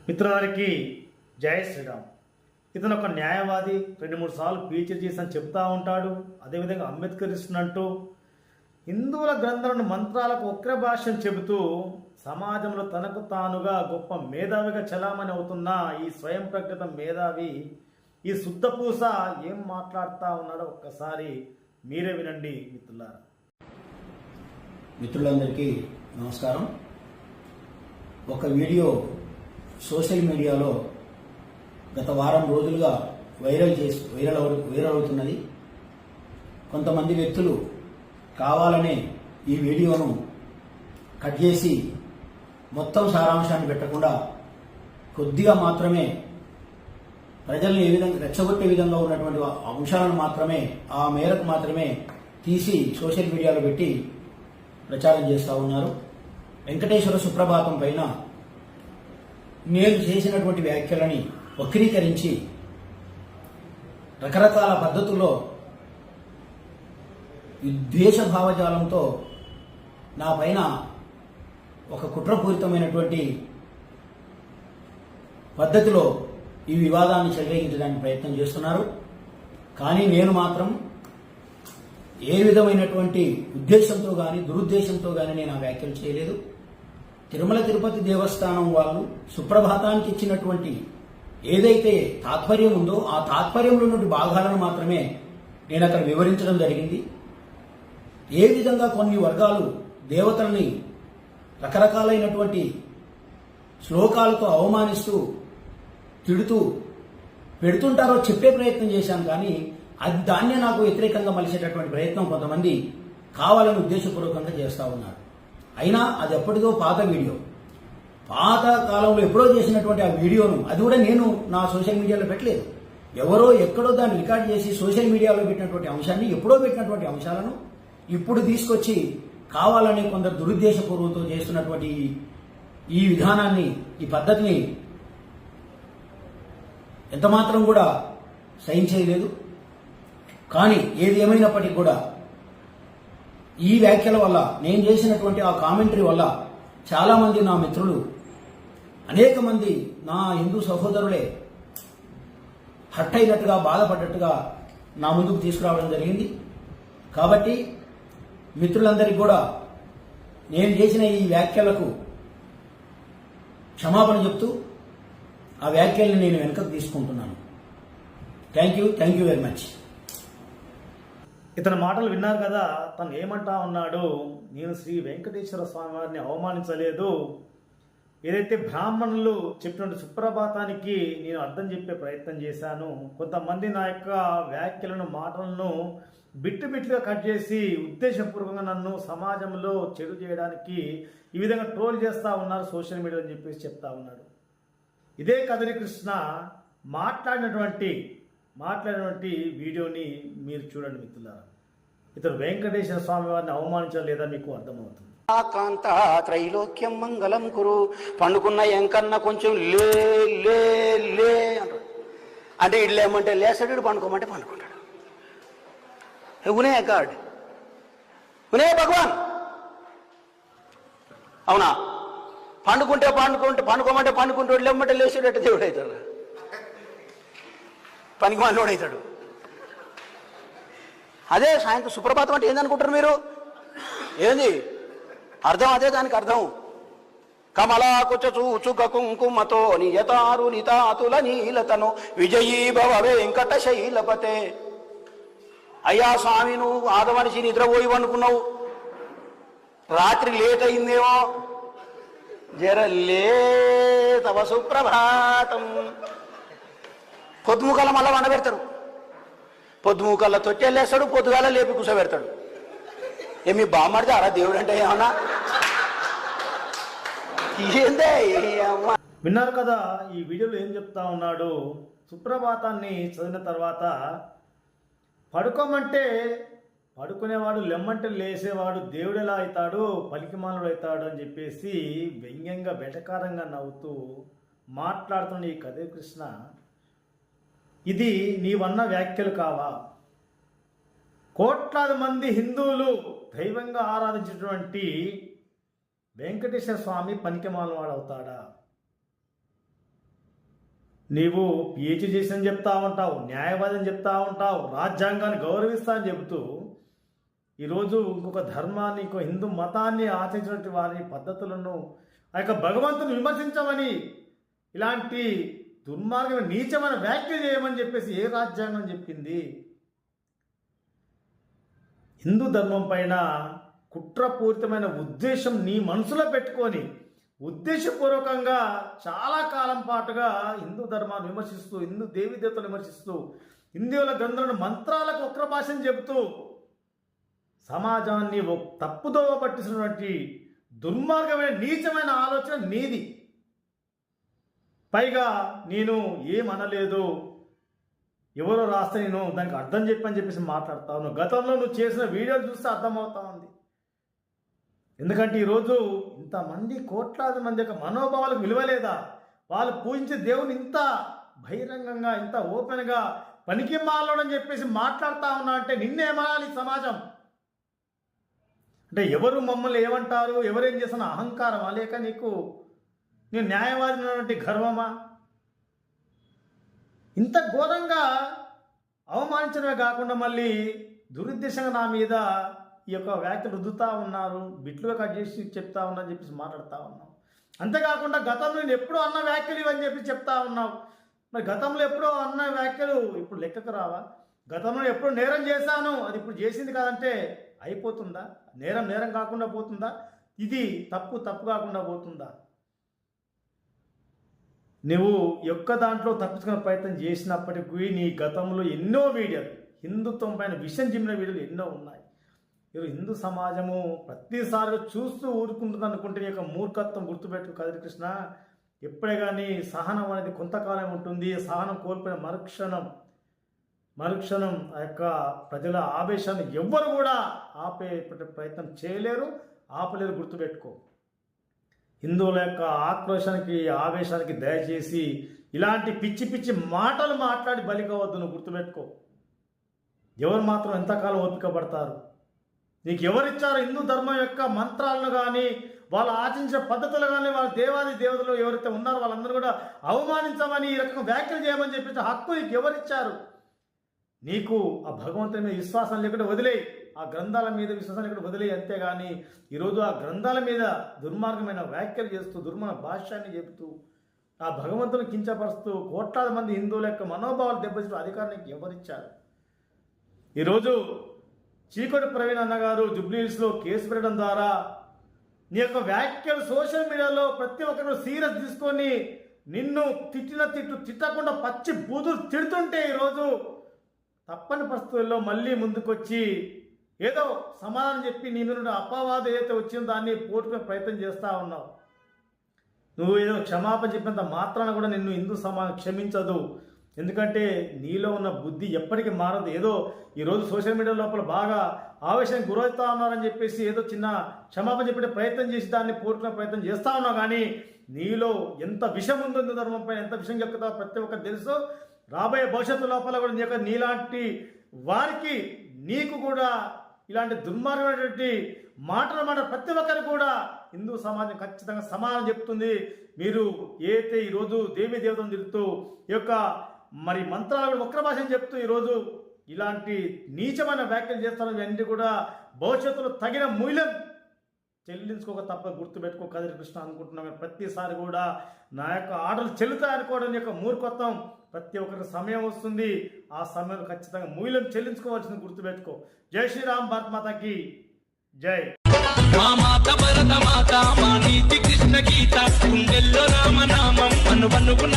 మిత్రులందరికీ జై శ్రీరామ్. ఇతను ఒక న్యాయవాది, 2-3 సార్లు పీహెచ్డీ చేసి చెప్తా ఉంటాడు. అదేవిధంగా అంబేద్కర్ ఇస్తున్నట్టు హిందువుల గ్రంథాలను మంత్రాలకు వక్ర భాష్యం చెబుతూ సమాజంలో తనకు తానుగా గొప్ప మేధావిగా చలామణి అవుతున్న ఈ స్వయం ప్రకటిత మేధావి ఈ శుద్ధపూస ఏం మాట్లాడుతూ ఉన్నాడో ఒక్కసారి మీరే వినండి మిత్రులారా. మిత్రులందరికీ నమస్కారం. ఒక వీడియో సోషల్ మీడియాలో గత వారం రోజులుగా వైరల్ అవుతున్నది. కొంతమంది వ్యక్తులు కావాలనే ఈ వీడియోను కట్ చేసి మొత్తం సారాంశాన్ని పెట్టకుండా కొద్దిగా మాత్రమే ప్రజల్ని ఏ విధంగా రెచ్చగొట్టే విధంగా ఉన్నటువంటి అంశాలను మాత్రమే ఆ మేరకు మాత్రమే తీసి సోషల్ మీడియాలో పెట్టి ప్రచారం చేస్తూ ఉన్నారు. వెంకటేశ్వర సుప్రభాతం పైన నేను చేసినటువంటి వ్యాఖ్యలని వక్రీకరించి రకరకాల పద్ధతుల్లో ద్వేష భావజాలంతో నా పైన ఒక కుట్రపూరితమైనటువంటి పద్ధతిలో ఈ వివాదాన్ని చెలరేగించడానికి ప్రయత్నం చేస్తున్నారు. కానీ నేను మాత్రం ఏ విధమైనటువంటి ఉద్దేశంతో కానీ దురుద్దేశంతో కానీ నేను ఆ వ్యాఖ్యలు చేయలేదు. తిరుమల తిరుపతి దేవస్థానం వాళ్ళు సుప్రభాతానికి ఇచ్చినటువంటి ఏదైతే తాత్పర్యం ఉందో ఆ తాత్పర్యంలో ఉన్నటువంటి భాగాలను మాత్రమే నేను అక్కడ వివరించడం జరిగింది. ఏ విధంగా కొన్ని వర్గాలు దేవతల్ని రకరకాలైనటువంటి శ్లోకాలతో అవమానిస్తూ తిడుతూ పెడుతుంటారో చెప్పే ప్రయత్నం చేశాను. కానీ దాన్నే నాకు వ్యతిరేకంగా మలిసేటటువంటి ప్రయత్నం కొంతమంది కావాలని ఉద్దేశపూర్వకంగా చేస్తూ ఉన్నారు. అయినా అది ఎప్పటిదో పాత వీడియో, పాత కాలంలో ఎప్పుడో చేసినటువంటి ఆ వీడియోను అది కూడా నేను నా సోషల్ మీడియాలో పెట్టలేదు. ఎవరో ఎక్కడో దాన్ని రికార్డ్ చేసి సోషల్ మీడియాలో పెట్టినటువంటి అంశాన్ని, ఎప్పుడో పెట్టినటువంటి అంశాలను ఇప్పుడు తీసుకొచ్చి కావాలని కొందరు దురుద్దేశపూర్వకంతో చేస్తున్నటువంటి ఈ విధానాన్ని, ఈ పద్ధతిని ఎంతమాత్రం కూడా సహించేయలేదు. కానీ ఏది ఏమైనప్పటికీ కూడా ఈ వ్యాఖ్యల వల్ల, నేను చేసినటువంటి ఆ కామెంటరీ వల్ల చాలా మంది నా మిత్రులు, అనేక మంది నా హిందూ సహోదరులే హర్ట్ అయినట్టుగా, బాధపడ్డట్టుగా నా ముందుకు తీసుకురావడం జరిగింది. కాబట్టి మిత్రులందరికీ కూడా నేను చేసిన ఈ వ్యాఖ్యలకు క్షమాపణ చెప్తూ ఆ వ్యాఖ్యల్ని నేను వెనుకకు తీసుకుంటున్నాను. Thank you very much. ఇతని మాటలు విన్నారు కదా. తను ఏమంటా ఉన్నాడు, నేను శ్రీ వెంకటేశ్వర స్వామి వారిని అవమానించలేదు. ఏదైతే బ్రాహ్మణులు చెప్పినట్టు సుప్రభాతానికి నేను అర్థం చెప్పే ప్రయత్నం చేశాను. కొంతమంది నా యొక్క వ్యాఖ్యలను, మాటలను బిట్టుగా కట్ చేసి ఉద్దేశపూర్వకంగా నన్ను సమాజంలో చెడు చేయడానికి ఈ విధంగా ట్రోల్ చేస్తూ ఉన్నారు సోషల్ మీడియా అని చెప్పేసి చెప్తా ఉన్నాడు. ఇదే కదిరి కృష్ణ మాట్లాడినటువంటి వీడియోని మీరు చూడండి మిత్రులారా. ఇతను వెంకటేశ్వర స్వామి వారిని అవమానించలేదా మీకు అర్థమవుతుంది. కాంత త్రైలోక్యం మంగళం కురు. పండుకున్న ఎంకన్నా కొంచెం లే లే లే అంటే ఇటు లేమంటే లేస్తాడు, పండుకోమంటే పండుకుంటాడు. ఉనే గాడ్, ఉనే భగవాన్. అవునా? పండుకోమంటే పండుకుంటాడు, లేమంటే లేచాడు, దేవుడు అవుతాడు, పనికి మనోడు అవుతాడు. అదే సాయంత్రం సుప్రభాతం అంటే ఏందనుకుంటారు మీరు? ఏంది అర్థం? అదే దానికి అర్థం. కమలాకుచ చూచుక కుంకుమతో నియతారు నితాతుల నీలతను విజయీ భవ వెంకట శైలపతే. అయ్యా స్వామి, నువ్వు ఆదమనిషి నిద్రపోయి అనుకున్నావు, రాత్రి లేట్ అయిందేమో, జరలే తవ సుప్రభాతం. పొద్దుముకల మళ్ళా వండబెడతారు, పొద్దుముకల్లో తొట్టెళ్ళేస్తాడు, పొద్దుగాల లేపి కూర్చోబెడతాడు. ఏమి బామ్మడితే అరా దేవుడు అంటే ఏమన్నా ఏందే? విన్నారు కదా ఈ వీడియోలో ఏం చెప్తా ఉన్నాడు. సుప్రభాతాన్ని చదివిన తర్వాత పడుకోమంటే పడుకునేవాడు, లెమ్మంటే లేసేవాడు దేవుడు ఎలా అవుతాడు, పలికిమానుడు అవుతాడు అని చెప్పేసి వ్యంగ్యంగా వెటకారంగా నవ్వుతూ మాట్లాడుతున్న ఈ కదే కృష్ణ, ఇది నీవన్న వ్యాఖ్యలు కావా? కోట్లాది మంది హిందువులు దైవంగా ఆరాధించినటువంటి వెంకటేశ్వర స్వామి పనికిమాలినవాడు అవుతాడా? నీవు పిహెచ్డి చేసిన చెప్తా ఉంటావు, న్యాయవాదం చెప్తా ఉంటావు, రాజ్యాంగాన్ని గౌరవిస్తా అని చెబుతూ ఈరోజు ఇంకొక ధర్మాన్ని, ఇంకో హిందూ మతాన్ని ఆచరించినటువంటి వారి పద్ధతులను, ఆ యొక్క భగవంతుని విమర్శించమని, ఇలాంటి దుర్మార్గమైన నీచమైన వ్యాఖ్యలు చేయమని చెప్పేసి ఏ రాజ్యాంగం చెప్పింది? హిందూ ధర్మం పైన కుట్రపూరితమైన ఉద్దేశం నీ మనసులో పెట్టుకొని ఉద్దేశపూర్వకంగా చాలా కాలం పాటుగా హిందూ ధర్మాన్ని విమర్శిస్తూ, హిందూ దేవీ దేవతలు విమర్శిస్తూ, హిందువుల గ్రంథాలను మంత్రాలకు వక్ర భాషను చెబుతూ సమాజాన్ని తప్పుదోవ పట్టిస్తున్నటువంటి దుర్మార్గమైన నీచమైన ఆలోచన నీది. పైగా నేను ఏమనలేదు, ఎవరో రాస్తే నేను దానికి అర్థం చెప్పని చెప్పేసి మాట్లాడుతా ఉన్నాను. గతంలో నువ్వు చేసిన వీడియోలు చూస్తే అర్థమవుతా ఉంది. ఎందుకంటే ఈరోజు ఇంతమంది, కోట్లాది మంది యొక్క మనోభావాలకు విలువలేదా? వాళ్ళు పూజించే దేవుని ఇంత బహిరంగంగా, ఇంత ఓపెన్గా పనికి మాలోడని చెప్పేసి మాట్లాడుతూ ఉన్నా అంటే నిన్నేమనాలి సమాజం? అంటే ఎవరు మమ్మల్ని ఏమంటారు, ఎవరేం చేసిన అహంకారమా, లేక నీకు నేను న్యాయవాది ఉన్నటువంటి గర్వమా? ఇంత ఘోరంగా అవమానించడమే కాకుండా మళ్ళీ దురుద్దేశంగా నా మీద ఈ యొక్క వ్యాఖ్యలు రుద్దుతూ ఉన్నారు, బిట్లుగా కట్ చేసి చెప్తా ఉన్నా అని చెప్పేసి మాట్లాడుతూ ఉన్నావు. అంతేకాకుండా గతంలో నేను ఎప్పుడో అన్న వ్యాఖ్యలు ఇవని చెప్పి చెప్తా ఉన్నావు. మరి గతంలో ఎప్పుడో అన్న వ్యాఖ్యలు ఇప్పుడు లెక్కకు రావా? గతంలో ఎప్పుడో నేరం చేశాను, అది ఇప్పుడు చేసింది కాదంటే అయిపోతుందా? నేరం నేరం కాకుండా పోతుందా? ఇది తప్పు తప్పు కాకుండా పోతుందా? నువ్వు యొక్క దాంట్లో తప్పించుకునే ప్రయత్నం చేసినప్పటికీ నీ గతంలో ఎన్నో వీడియోలు, హిందుత్వం పైన విషయం చెప్పిన వీడియోలు ఎన్నో ఉన్నాయి. ఈరోజు హిందూ సమాజము ప్రతిసారి చూస్తూ ఊరుకుంటుంది అనుకుంటే నీ యొక్క మూర్ఖత్వం గుర్తుపెట్టు కదిరి కృష్ణ. ఎప్పుడే కానీ సహనం అనేది కొంతకాలం ఉంటుంది. సహనం కోల్పోయిన మరుక్షణం ఆ యొక్క ప్రజల ఆవేశాన్ని ఎవ్వరు కూడా ఆపే ప్రయత్నం చేయలేరు, ఆపలేరు. గుర్తుపెట్టుకో. హిందువుల యొక్క ఆక్రోశానికి, ఆవేశానికి దయచేసి ఇలాంటి పిచ్చి పిచ్చి మాటలు మాట్లాడి బలి కావద్దు. నువ్వు గుర్తుపెట్టుకో. ఎవరు మాత్రం ఎంతకాలం ఓపిక పడతారు? నీకు ఎవరిచ్చారు హిందూ ధర్మం యొక్క మంత్రాలను కానీ, వాళ్ళు ఆచరించే పద్ధతులు కానీ, వాళ్ళ దేవాది దేవతలు ఎవరైతే ఉన్నారో వాళ్ళందరూ కూడా అవమానించమని, ఈ రకంగా వ్యాఖ్యలు చేయమని చెప్పేసి హక్కు నీకు ఎవరిచ్చారు? నీకు ఆ భగవంతుని మీద విశ్వాసం లేకుండా వదిలేయి, ఆ గ్రంథాల మీద విశ్వాసం లేకుండా వదిలేయి. అంతేగాని ఈరోజు ఆ గ్రంథాల మీద దుర్మార్గమైన వ్యాఖ్యలు చేస్తూ, దుర్మార్గ భాష్యాన్ని చెబుతూ, ఆ భగవంతుని కించపరుస్తూ కోట్లాది మంది హిందువుల యొక్క మనోభావాలు దెబ్బతింటూ అధికారానికి ఎవరిచ్చారు? ఈరోజు చీకటి ప్రవీణ్ అన్నగారు జుబ్లీహిల్స్లో కేసు పెట్టడం ద్వారా నీ యొక్క వ్యాఖ్యలు సోషల్ మీడియాలో ప్రతి ఒక్కరు సీరియస్ తీసుకొని నిన్ను తిట్టకుండా పచ్చి బూతులు తిడుతుంటే ఈరోజు తప్పని పరిస్థితుల్లో మళ్ళీ ముందుకొచ్చి ఏదో సమాధానం చెప్పి నీ మీద అపవాదం ఏదైతే వచ్చిందో దాన్ని పోటుకునే ప్రయత్నం చేస్తూ ఉన్నావు. నువ్వు ఏదో క్షమాపణ చెప్పినంత మాత్రాన కూడా నిన్ను హిందూ సమాజం క్షమించదు. ఎందుకంటే నీలో ఉన్న బుద్ధి ఎప్పటికీ మారదు. ఏదో ఈరోజు సోషల్ మీడియా లోపల బాగా ఆవేశానికి గురవుతా ఉన్నారని చెప్పేసి ఏదో చిన్న క్షమాపణ చెప్పే ప్రయత్నం చేసి దాన్ని పోటుకునే ప్రయత్నం చేస్తూ ఉన్నావు. కానీ నీలో ఎంత విషం ఉందో, హిందూ ధర్మం పైన ఎంత విషం చెప్తావో ప్రతి ఒక్కరు తెలుసు. రాబోయే భవిష్యత్తు లోపల కూడా నీలాంటి వారికి, నీకు కూడా ఇలాంటి దుర్మార్గమైనటువంటి మాటలు ప్రతి ఒక్కరు కూడా హిందూ సమాజం ఖచ్చితంగా సమానం చెప్తుంది. మీరు ఏదైతే ఈరోజు దేవీ దేవతను తిరుగుతూ ఈ యొక్క మరి మంత్రాలు వక్ర భాషను చెప్తూ ఈరోజు ఇలాంటి నీచమైన వ్యాఖ్యలు చేస్తారో ఇవన్నీ కూడా భవిష్యత్తులో తగిన మూల్యం చెల్లించుకోక తప్ప. గుర్తుపెట్టుకో కదిరి కృష్ణ అనుకుంటున్నాం. ప్రతిసారి కూడా నా యొక్క ఆర్డర్లు చెల్లుతాయి అనుకోవడం యొక్క మూర్ఖత్వం. ప్రతి ఒక్కరికి సమయం వస్తుంది, ఆ సమయంలో ఖచ్చితంగా మూల్యం చెల్లించుకోవాల్సింది గుర్తుపెట్టుకో. జై శ్రీరామ్, భారత్ మాతాకి జై. మా మాత భరత మాత, మా నీతి కృష్ణ గీత, గుండెల్లో రామనామం అనువనుగుణ